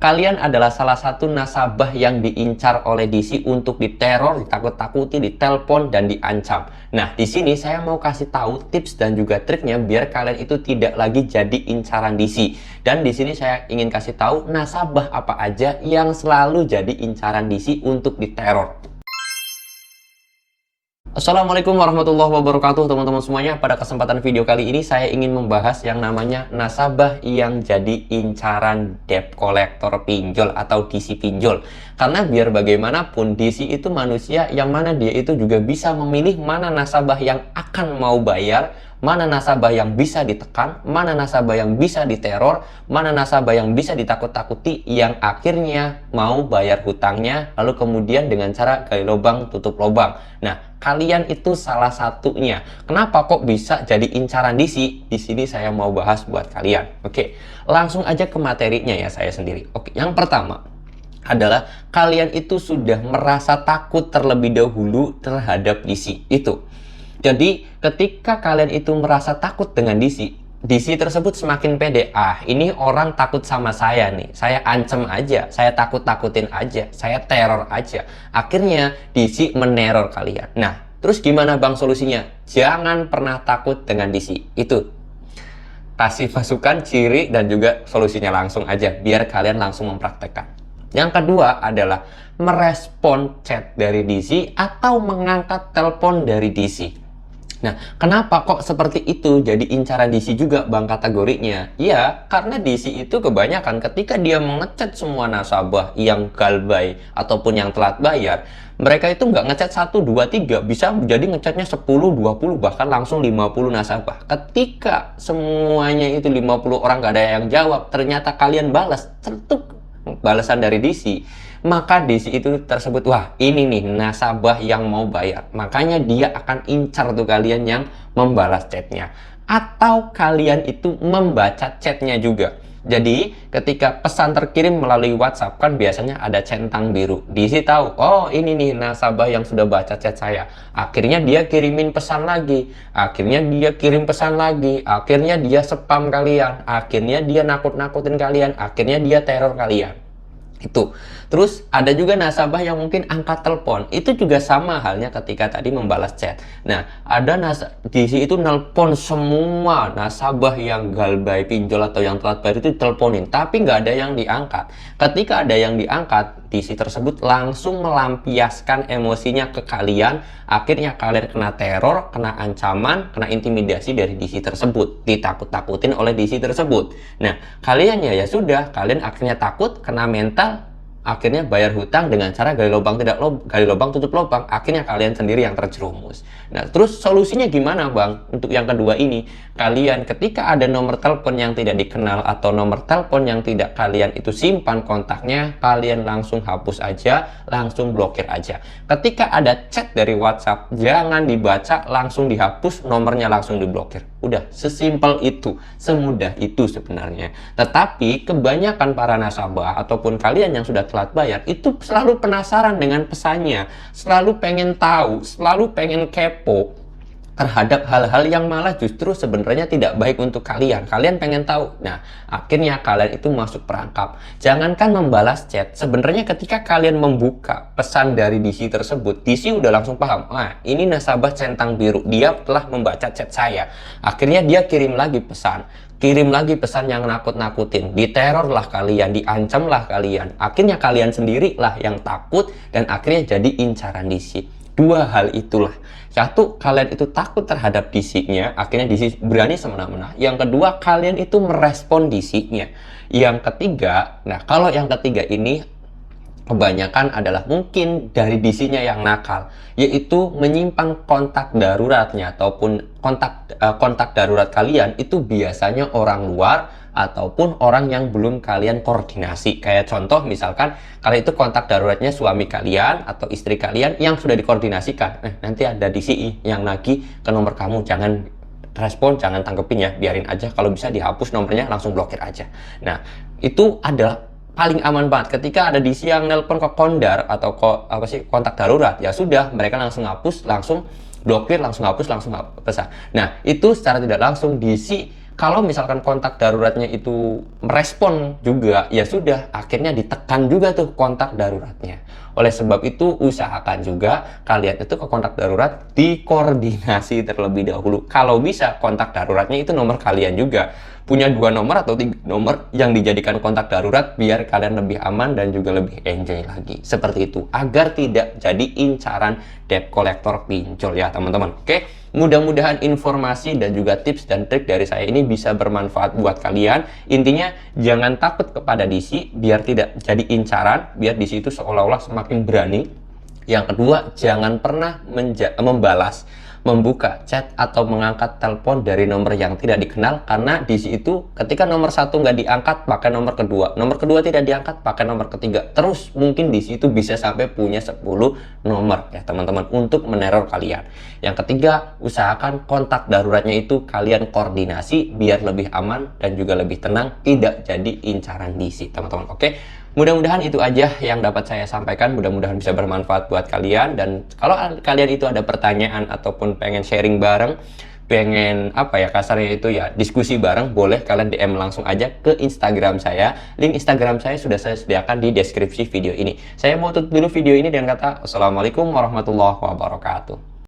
Kalian adalah salah satu nasabah yang diincar oleh DC untuk diteror, ditakut-takuti, ditelepon, dan diancam. Nah, di sini saya mau kasih tahu tips dan juga triknya biar kalian itu tidak lagi jadi incaran DC. Dan di sini saya ingin kasih tahu nasabah apa aja yang selalu jadi incaran DC untuk diteror. Assalamualaikum warahmatullahi wabarakatuh teman-teman semuanya. Pada kesempatan video kali ini saya ingin membahas yang namanya nasabah yang jadi incaran debt collector pinjol atau DC pinjol. Karena biar bagaimanapun DC itu manusia yang mana dia itu juga bisa memilih mana nasabah yang akan mau bayar, mana nasabah yang bisa ditekan, mana nasabah yang bisa diteror, mana nasabah yang bisa ditakut-takuti, yang akhirnya mau bayar hutangnya, lalu kemudian dengan cara gali lubang tutup lubang. Nah, kalian itu salah satunya. Kenapa kok bisa jadi incaran DC? Di sini saya mau bahas buat kalian. Oke, langsung aja ke materinya ya saya sendiri. Oke, yang pertama adalah kalian itu sudah merasa takut terlebih dahulu terhadap DC itu. Jadi ketika kalian itu merasa takut dengan DC tersebut semakin pede. Ah, ini orang takut sama saya nih. Saya ancam aja, saya takut-takutin aja, saya teror aja. Akhirnya DC meneror kalian. Nah, terus gimana Bang solusinya? Jangan pernah takut dengan DC. Itu. Kasih masukan, ciri, dan juga solusinya langsung aja. Biar kalian langsung mempraktekkan. Yang kedua adalah merespon chat dari DC atau mengangkat telepon dari DC. Nah, kenapa kok seperti itu jadi incaran DC juga Bang kategorinya? Ya, karena DC itu kebanyakan ketika dia mengechat semua nasabah yang galbay ataupun yang telat bayar, mereka itu nggak ngechat 1, 2, 3, bisa jadi ngechatnya 10, 20, bahkan langsung 50 nasabah. Ketika semuanya itu 50 orang nggak ada yang jawab, ternyata kalian balas, centuk balasan dari DC. Maka DC itu tersebut, wah ini nih nasabah yang mau bayar, makanya dia akan incar tuh kalian yang membalas chatnya, atau kalian itu membaca chatnya juga. Jadi ketika pesan terkirim melalui WhatsApp kan biasanya ada centang biru, DC tahu, oh ini nih nasabah yang sudah baca chat saya, akhirnya dia kirimin pesan lagi, akhirnya dia kirim pesan lagi, akhirnya dia spam kalian, akhirnya dia nakut-nakutin kalian, akhirnya dia teror kalian. Itu. Terus ada juga nasabah yang mungkin angkat telepon. Itu juga sama halnya ketika tadi membalas chat. Nah, ada DC itu nelpon semua nasabah yang galbay pinjol atau yang telat bayar itu teleponin, tapi nggak ada yang diangkat. Ketika ada yang diangkat, DC tersebut langsung melampiaskan emosinya ke kalian. Akhirnya kalian kena teror, kena ancaman, kena intimidasi dari DC tersebut, ditakut-takutin oleh DC tersebut. Nah, kalian ya sudah, kalian akhirnya takut, kena mental, akhirnya bayar hutang dengan cara gali lubang gali lubang tutup lubang, akhirnya kalian sendiri yang terjerumus. Nah, terus solusinya gimana Bang? Untuk yang kedua ini, kalian ketika ada nomor telepon yang tidak dikenal atau nomor telepon yang tidak kalian itu simpan kontaknya, kalian langsung hapus aja, langsung blokir aja. Ketika ada chat dari WhatsApp, jangan dibaca, langsung dihapus, nomornya langsung diblokir. Udah, sesimpel itu, semudah itu sebenarnya. Tetapi kebanyakan para nasabah ataupun kalian yang sudah telat bayar itu selalu penasaran dengan pesannya, selalu pengen tahu, selalu pengen kepo terhadap hal-hal yang malah justru sebenarnya tidak baik untuk kalian. Kalian pengen tahu. Nah, akhirnya kalian itu masuk perangkap. Jangankan membalas chat, sebenarnya ketika kalian membuka pesan dari DC tersebut, DC udah langsung paham, ah ini nasabah centang biru, dia telah membaca chat saya. Akhirnya dia kirim lagi pesan yang nakut-nakutin, diteror lah kalian, diancam lah kalian. Akhirnya kalian sendirilah yang takut dan akhirnya jadi incaran DC. Dua hal itulah. Satu, kalian itu takut terhadap DC-nya, akhirnya DC berani semena-mena. Yang kedua, kalian itu merespon DC-nya. Yang ketiga, nah kalau yang ketiga ini kebanyakan adalah mungkin dari DC-nya yang nakal, yaitu menyimpan kontak daruratnya ataupun kontak darurat kalian itu biasanya orang luar ataupun orang yang belum kalian koordinasi. Kayak contoh misalkan kalian itu kontak daruratnya suami kalian atau istri kalian yang sudah dikoordinasikan. Nanti ada DCI yang nagih ke nomor kamu, jangan respon, jangan tanggepin ya, biarin aja, kalau bisa dihapus nomornya, langsung blokir aja. Nah, itu adalah paling aman banget. Ketika ada DC yang nelpon ke kondar atau kontak darurat, ya sudah, mereka langsung hapus, langsung blokir, langsung hapus, langsung pesan. Nah, itu secara tidak langsung DC Kalau misalkan kontak daruratnya itu merespon juga, ya sudah, akhirnya ditekan juga tuh kontak daruratnya. Oleh sebab itu, usahakan juga kalian itu ke kontak darurat dikoordinasi terlebih dahulu. Kalau bisa, kontak daruratnya itu nomor kalian juga. Punya 2 nomor atau 3 nomor yang dijadikan kontak darurat biar kalian lebih aman dan juga lebih enjoy lagi. Seperti itu, agar tidak jadi incaran debt collector pinjol ya teman-teman. Oke, mudah-mudahan informasi dan juga tips dan trik dari saya ini bisa bermanfaat buat kalian. Intinya, jangan takut kepada DC biar tidak jadi incaran, biar DC itu seolah-olah semakin berani. Yang kedua, jangan pernah membalas, membuka chat atau mengangkat telepon dari nomor yang tidak dikenal, karena di situ ketika nomor 1 nggak diangkat, pakai nomor kedua tidak diangkat, pakai nomor ketiga, terus mungkin di situ bisa sampai punya 10 nomor ya teman-teman untuk meneror kalian. Yang ketiga, usahakan kontak daruratnya itu kalian koordinasi biar lebih aman dan juga lebih tenang, tidak jadi incaran DC teman-teman. Oke, mudah-mudahan itu aja yang dapat saya sampaikan, mudah-mudahan bisa bermanfaat buat kalian. Dan kalau kalian itu ada pertanyaan ataupun pengen sharing bareng, pengen apa ya kasarnya itu ya diskusi bareng, boleh kalian DM langsung aja ke Instagram saya. Link Instagram saya sudah saya sediakan di deskripsi video ini. Saya mau tutup dulu video ini dengan kata Assalamualaikum warahmatullahi wabarakatuh.